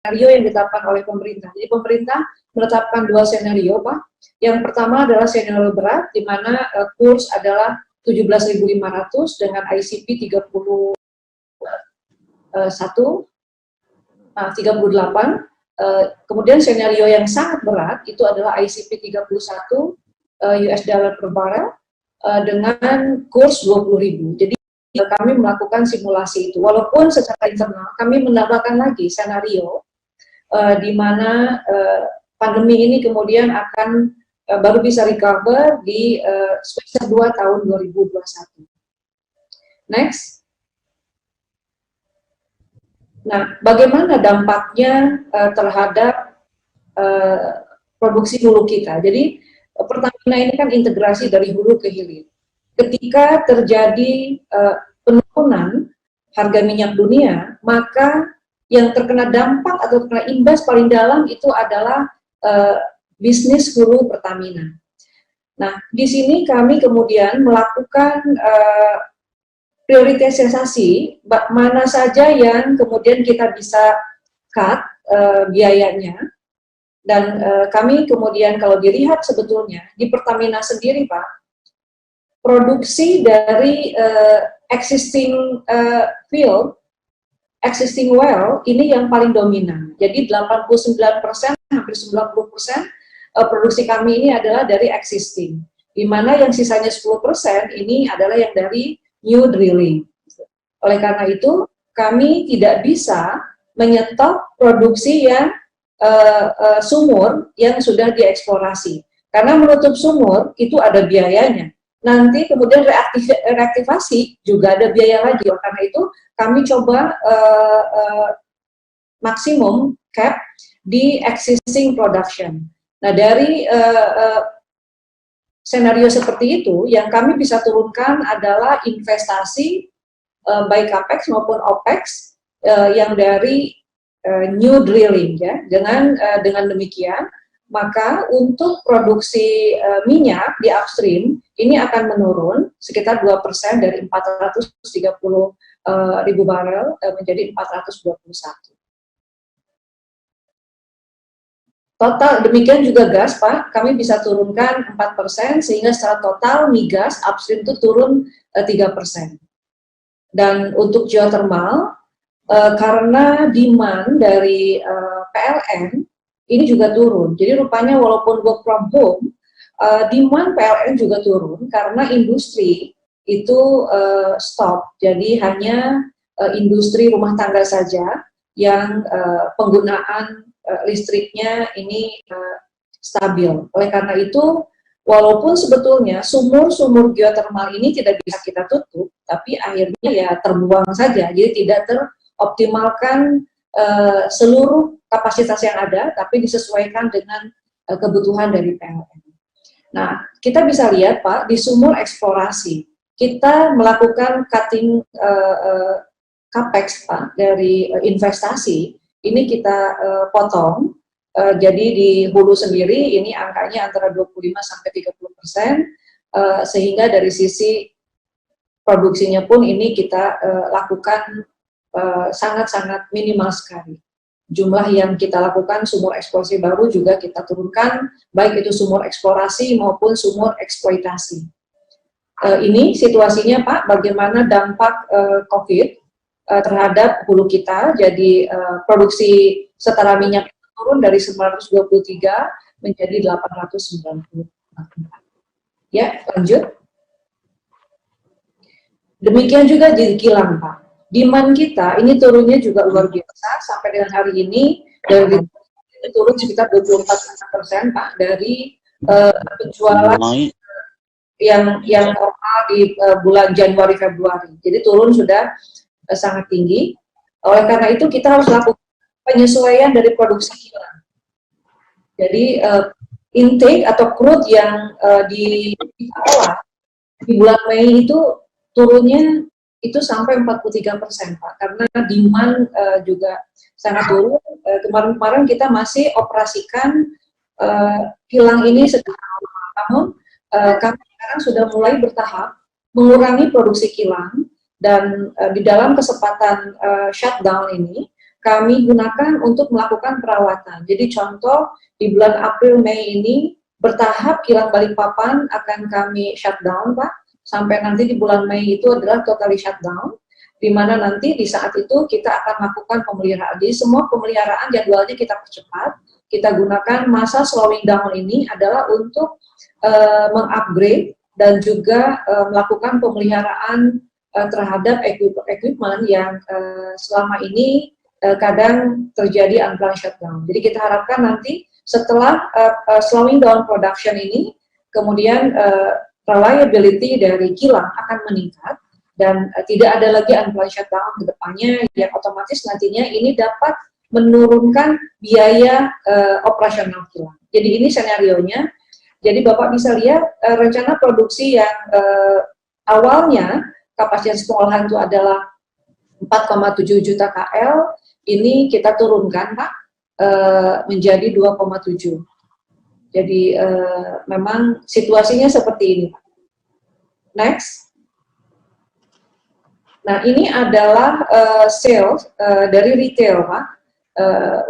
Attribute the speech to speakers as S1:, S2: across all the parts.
S1: skenario yang ditetapkan oleh pemerintah. Jadi pemerintah menetapkan 2 skenario, Pak. Yang pertama adalah skenario berat, di mana kurs adalah 17.500 dengan ICP 38. Kemudian skenario yang sangat berat itu adalah ICP 31 US dollar per barel dengan kurs 20.000. Jadi kami melakukan simulasi itu. Walaupun secara internal kami menambahkan lagi skenario di mana pandemi ini kemudian akan baru bisa recover di semester 2 tahun 2021. Next. Nah, bagaimana dampaknya terhadap produksi hulu kita? Jadi Pertamina ini kan integrasi dari hulu ke hilir. Ketika terjadi penurunan harga minyak dunia, maka yang terkena dampak atau terkena imbas paling dalam itu adalah bisnis hulu Pertamina. Nah, di sini kami kemudian melakukan prioritisasi mana saja yang kemudian kita bisa cut biayanya, dan kami kemudian kalau dilihat sebetulnya di Pertamina sendiri, Pak, produksi dari existing field, existing well ini yang paling dominan. Jadi 89%, hampir 90% produksi kami ini adalah dari existing, di mana yang sisanya 10% ini adalah yang dari new drilling. Oleh karena itu, kami tidak bisa menyetop produksi yang sumur yang sudah dieksplorasi. Karena menutup sumur itu ada biayanya. Nanti kemudian reaktivasi juga ada biaya lagi. Oleh karena itu, kami coba maksimum cap di existing production. Nah, dari senario seperti itu, yang kami bisa turunkan adalah investasi baik capex maupun opex yang dari new drilling, ya. Dengan demikian, maka untuk produksi minyak di upstream ini akan menurun sekitar 2% dari 430.000 barel menjadi 421. Total, demikian juga gas, Pak, kami bisa turunkan 4%, sehingga secara total migas upstream itu turun 3%. Dan untuk geothermal, karena demand dari PLN ini juga turun. Jadi rupanya walaupun work from home, demand PLN juga turun karena industri itu stop. Jadi hanya industri rumah tangga saja yang penggunaan listriknya ini stabil. Oleh karena itu, walaupun sebetulnya sumur-sumur geothermal ini tidak bisa kita tutup, tapi akhirnya ya terbuang saja, jadi tidak teroptimalkan seluruh kapasitas yang ada, tapi disesuaikan dengan kebutuhan dari PLN. Nah, kita bisa lihat, Pak, di sumur eksplorasi, kita melakukan cutting capex, Pak, dari investasi, ini kita potong. Jadi di hulu sendiri ini angkanya antara 25-30%, sehingga dari sisi produksinya pun ini kita lakukan sangat-sangat minimal sekali. Jumlah yang kita lakukan sumur eksplorasi baru juga kita turunkan, baik itu sumur eksplorasi maupun sumur eksploitasi. Ini situasinya, Pak, bagaimana dampak COVID terhadap hulu kita. Jadi produksi setara minyak turun dari 923 menjadi 894. Ya, lanjut. Demikian juga di kilang, Pak. Demand kita ini turunnya juga luar biasa, sampai dengan hari ini dari turun sekitar 24%, Pak, dari penjualan yang normal di bulan Januari Februari. Jadi turun sudah sangat tinggi. Oleh karena itu kita harus lakukan penyesuaian dari produksi kilang. Jadi intake atau crude yang diolah di bulan Mei itu turunnya itu sampai 43%, Pak, karena demand juga sangat turun. Kemarin-kemarin kita masih operasikan kilang ini sedang, namun kami sekarang sudah mulai bertahap mengurangi produksi kilang, dan di dalam kesempatan shutdown ini kami gunakan untuk melakukan perawatan. Jadi contoh di bulan April Mei ini bertahap kilang Balikpapan akan kami shutdown, Pak, sampai nanti di bulan Mei itu adalah totally shutdown, di mana nanti di saat itu kita akan melakukan pemeliharaan. Jadi semua pemeliharaan jadwalnya kita percepat, kita gunakan masa slowing down ini adalah untuk mengupgrade dan juga melakukan pemeliharaan terhadap equipment yang selama ini kadang terjadi unplanned shutdown. Jadi kita harapkan nanti setelah slowing down production ini, kemudian reliability dari kilang akan meningkat dan tidak ada lagi unplanned shutdown ke depannya, yang otomatis nantinya ini dapat menurunkan biaya operasional kilang. Jadi ini senarionya. Jadi Bapak bisa lihat rencana produksi yang awalnya kapasitas pengolahan itu adalah 4,7 juta KL, ini kita turunkan, Pak, menjadi 2,7. Jadi memang situasinya seperti ini, Pak. Next. Nah, ini adalah sales dari retail, Pak.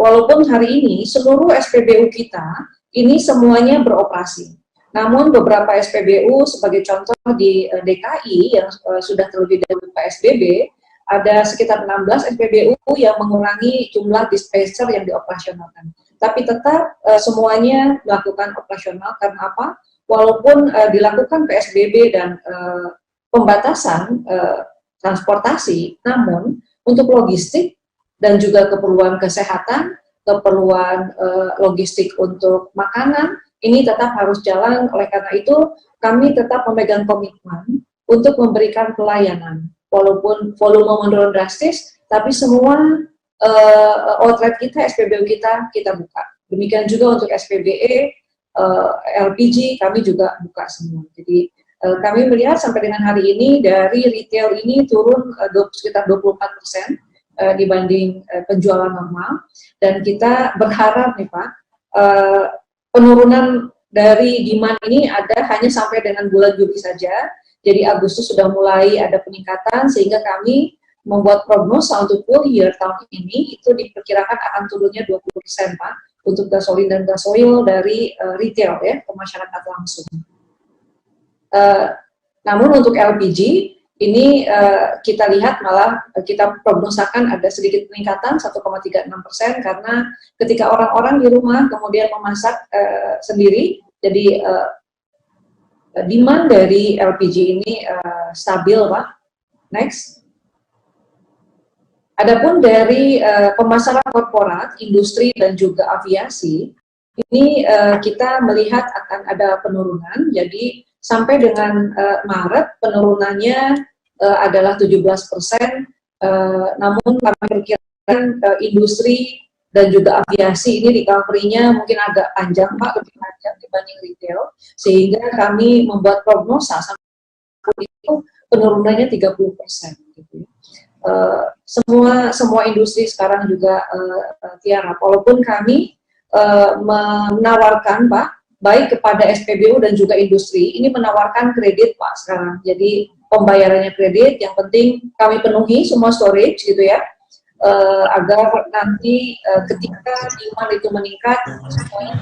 S1: Walaupun hari ini seluruh SPBU kita ini semuanya beroperasi. Namun beberapa SPBU sebagai contoh di DKI yang sudah terlebih dahulu PSBB, ada sekitar 16 SPBU yang mengurangi jumlah dispenser yang dioperasionalkan. Tapi tetap semuanya melakukan operasional karena apa? Walaupun dilakukan PSBB dan pembatasan transportasi, namun untuk logistik dan juga keperluan kesehatan, keperluan logistik untuk makanan, ini tetap harus jalan. Oleh karena itu, kami tetap memegang komitmen untuk memberikan pelayanan. Walaupun volume menurun drastis, tapi semua outlet kita, SPBU kita buka. Demikian juga untuk SPBE, LPG, kami juga buka semua. Jadi kami melihat sampai dengan hari ini, dari retail ini turun sekitar 24%, dibanding penjualan normal, dan kita berharap nih Pak, penurunan dari demand ini ada hanya sampai dengan bulan Juli saja. Jadi Agustus sudah mulai ada peningkatan, sehingga kami membuat prognosa untuk full year tahun ini itu diperkirakan akan turunnya 20% Pak, untuk gasolin dan gasoil dari retail ya, ke masyarakat langsung. Namun untuk LPG ini kita lihat malah kita prognosakan ada sedikit peningkatan 1,36%, karena ketika orang-orang di rumah kemudian memasak sendiri, jadi demand dari LPG ini stabil, Pak. Next. Adapun dari pemasaran korporat, industri dan juga aviasi, ini kita melihat akan ada penurunan. Jadi sampai dengan Maret penurunannya adalah 17%, namun kami perkirakan industri dan juga aviasi ini recovery-nya mungkin agak panjang, Pak, lebih panjang dibanding retail, sehingga kami membuat prognosa sampai itu penurunannya 30%. Gitu. Semua industri sekarang juga tiarap, walaupun kami menawarkan, Pak, baik kepada SPBU dan juga industri, ini menawarkan kredit, Pak, sekarang. Jadi pembayarannya kredit, yang penting kami penuhi semua storage gitu ya, agar nanti ketika demand itu meningkat, semuanya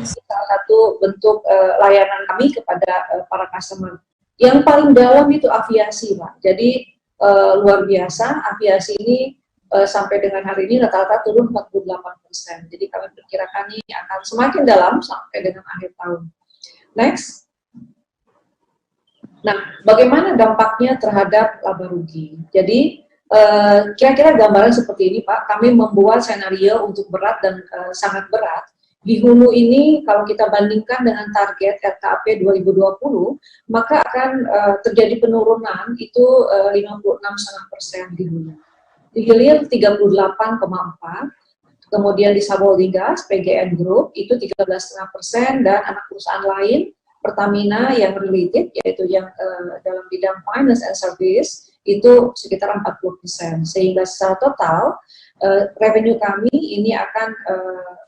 S1: salah satu bentuk layanan kami kepada para customer. Yang paling dalam itu aviasi, Pak. Jadi luar biasa, aviasi ini sampai dengan hari ini rata-rata turun 48%. Jadi kami perkirakan ini akan semakin dalam sampai dengan akhir tahun. Next. Nah, bagaimana dampaknya terhadap laba rugi? Jadi kira-kira gambaran seperti ini, Pak. Kami membuat senario untuk berat dan sangat berat. Di hulu ini kalau kita bandingkan dengan target RKAP 2020, maka akan terjadi penurunan itu 56,5% di hulu. Di hilir 38,4%, kemudian di Saboldi Gas, PGN Group itu 13,5%, dan anak perusahaan lain, Pertamina yang related, yaitu yang dalam bidang finance and service, itu sekitar 40%, sehingga secara total revenue kami ini akan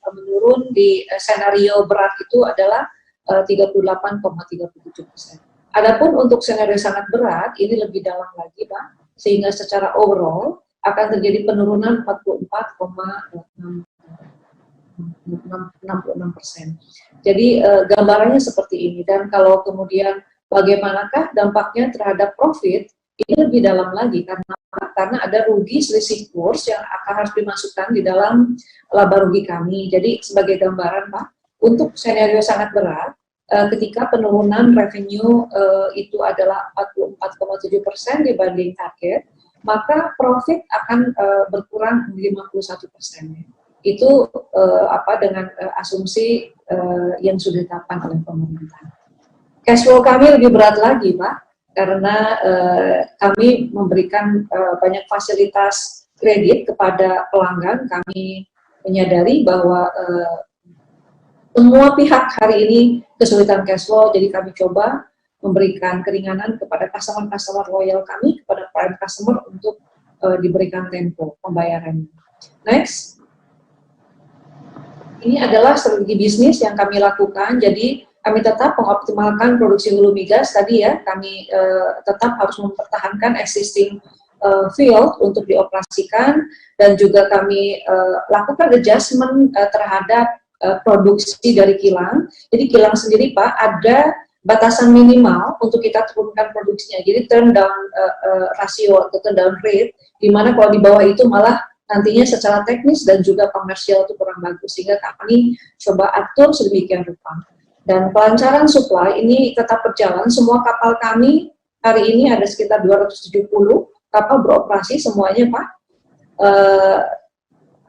S1: menurun di senario berat itu adalah 38,37%. Adapun untuk senario sangat berat, ini lebih dalam lagi, Pak, sehingga secara overall akan terjadi penurunan 44,66%. Jadi gambarannya seperti ini. Dan kalau kemudian bagaimanakah dampaknya terhadap profit, ini lebih dalam lagi karena ada rugi selisih kurs yang akan harus dimasukkan di dalam laba rugi kami. Jadi sebagai gambaran Pak, untuk skenario sangat berat, ketika penurunan revenue itu adalah 44,7% dibanding target, maka profit akan berkurang 51%. Itu dengan asumsi yang sudah ditetapkan oleh pemerintah. Cash flow kami lebih berat lagi Pak, karena kami memberikan banyak fasilitas kredit kepada pelanggan. Kami menyadari bahwa semua pihak hari ini kesulitan cash flow, jadi kami coba memberikan keringanan kepada customer loyal kami, kepada prime customer untuk diberikan tempo pembayarannya. Next. Ini adalah strategi bisnis yang kami lakukan, jadi kami tetap mengoptimalkan produksi hulu migas tadi ya, kami tetap harus mempertahankan existing field untuk dioperasikan, dan juga kami lakukan adjustment terhadap produksi dari kilang. Jadi kilang sendiri Pak, ada batasan minimal untuk kita turunkan produksinya, jadi turn down rasio atau turn down rate, dimana kalau di bawah itu malah nantinya secara teknis dan juga komersial itu kurang bagus, sehingga kami coba atur sedemikian rupa. Dan pelancaran supply ini tetap berjalan, semua kapal kami hari ini ada sekitar 270 kapal beroperasi semuanya Pak.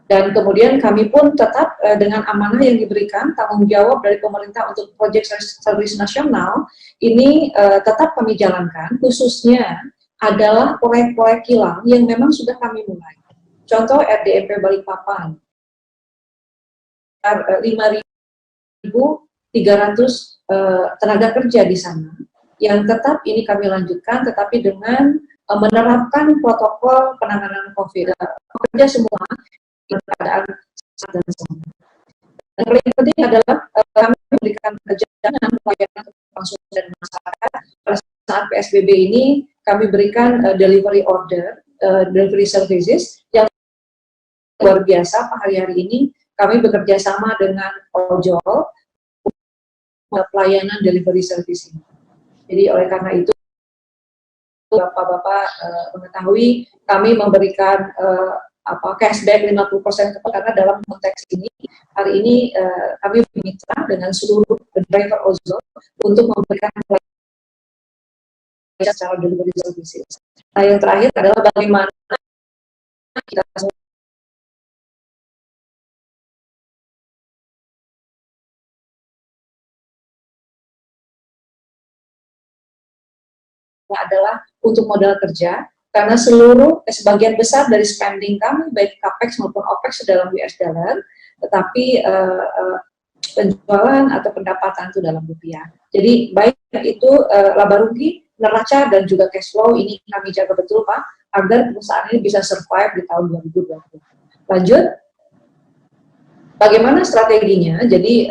S1: Dan kemudian kami pun tetap dengan amanah yang diberikan, tanggung jawab dari pemerintah untuk proyek service nasional, ini tetap kami jalankan, khususnya adalah proyek-proyek kilang yang memang sudah kami mulai. Contoh RDMP Balikpapan, 5.300 tenaga kerja di sana, yang tetap ini kami lanjutkan, tetapi dengan menerapkan protokol penanganan COVID. Pekerja semua keadaan dan semua. Dan paling penting adalah kami memberikan jaminan pelayanan konsumen dan masyarakat. Pada saat PSBB ini kami berikan delivery order, delivery services yang luar biasa. Hari-hari ini kami bekerja sama dengan ojol pelayanan delivery service ini. Jadi oleh karena itu Bapak-bapak mengetahui kami memberikan cashback 50% karena dalam konteks ini hari ini kami bermitra dengan seluruh driver ojol untuk memberikan pelayanan secara delivery services. Nah yang terakhir adalah bagaimana kita adalah untuk modal kerja, karena sebagian besar dari spending kami baik capex maupun opex dalam US dollar, tetapi penjualan atau pendapatan itu dalam rupiah. Jadi baik itu laba rugi, neraca dan juga cash flow ini kami jaga betul Pak, agar perusahaan ini bisa survive di tahun 2020. Lanjut. Bagaimana strateginya? Jadi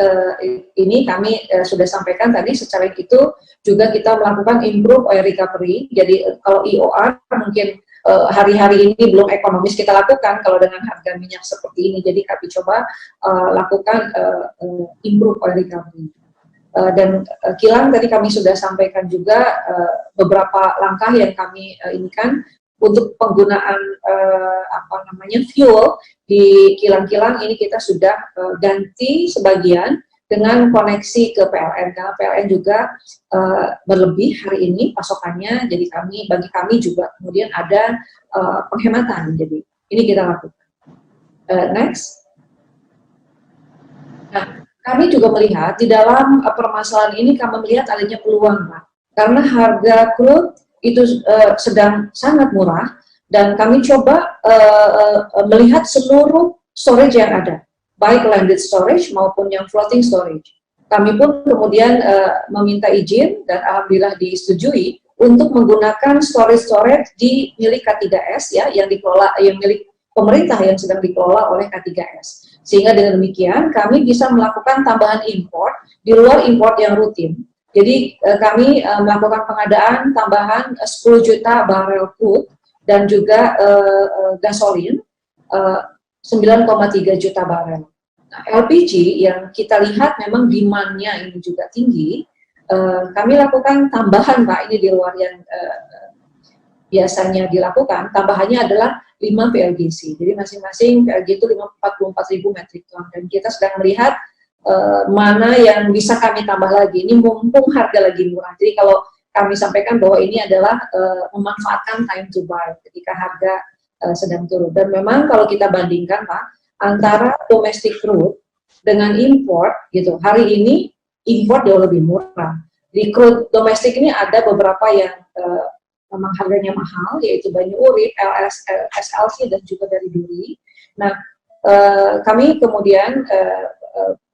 S1: ini kami sudah sampaikan tadi, secara itu juga kita melakukan improve oil recovery. Jadi kalau IOR mungkin hari-hari ini belum ekonomis kita lakukan kalau dengan harga minyak seperti ini. Jadi kami coba lakukan improve oil recovery. Dan kilang tadi kami sudah sampaikan juga beberapa langkah yang kami inikan untuk penggunaan fuel di kilang-kilang ini kita sudah ganti sebagian dengan koneksi ke PLN, karena PLN juga berlebih hari ini pasokannya, jadi bagi kami juga kemudian ada penghematan, jadi ini kita lakukan. Next. Nah, kami juga melihat di dalam permasalahan ini kami melihat adanya peluang Pak, karena harga crude itu sedang sangat murah, dan kami coba melihat seluruh storage yang ada, baik landed storage maupun yang floating storage. Kami pun kemudian meminta izin dan alhamdulillah disetujui untuk menggunakan storage di milik K3S ya, yang dikelola, yang milik pemerintah yang sedang dikelola oleh K3S. Sehingga dengan demikian kami bisa melakukan tambahan import di luar import yang rutin. Jadi kami melakukan pengadaan tambahan 10 juta barel crude dan juga gasolin 9,3 juta barel. Nah, LPG yang kita lihat memang demand-nya ini juga tinggi, kami lakukan tambahan Pak, ini di luar yang biasanya dilakukan, tambahannya adalah 5 PLGC. Jadi masing-masing PLG itu 44.000 metrik ton. Dan kita sedang melihat mana yang bisa kami tambah lagi. Ini mumpung harga lagi murah. Jadi kalau kami sampaikan bahwa ini adalah memanfaatkan time to buy ketika harga sedang turun. Dan memang kalau kita bandingkan Pak, antara domestic crude dengan import gitu, hari ini import jauh lebih murah. Di crude domestik ini ada beberapa yang memang harganya mahal, yaitu banyu urip, SLC, dan juga dari duri. Nah, kami kemudian,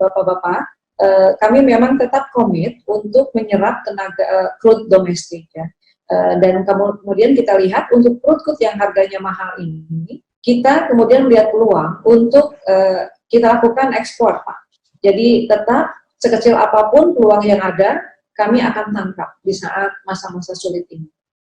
S1: Bapak-Bapak, kami memang tetap komit untuk menyerap tenaga crude domestik, ya. Dan kemudian kita lihat untuk crude yang harganya mahal ini, kita kemudian melihat peluang untuk kita lakukan ekspor, Pak. Jadi tetap sekecil apapun peluang yang ada, kami akan tangkap di saat masa-masa sulit ini.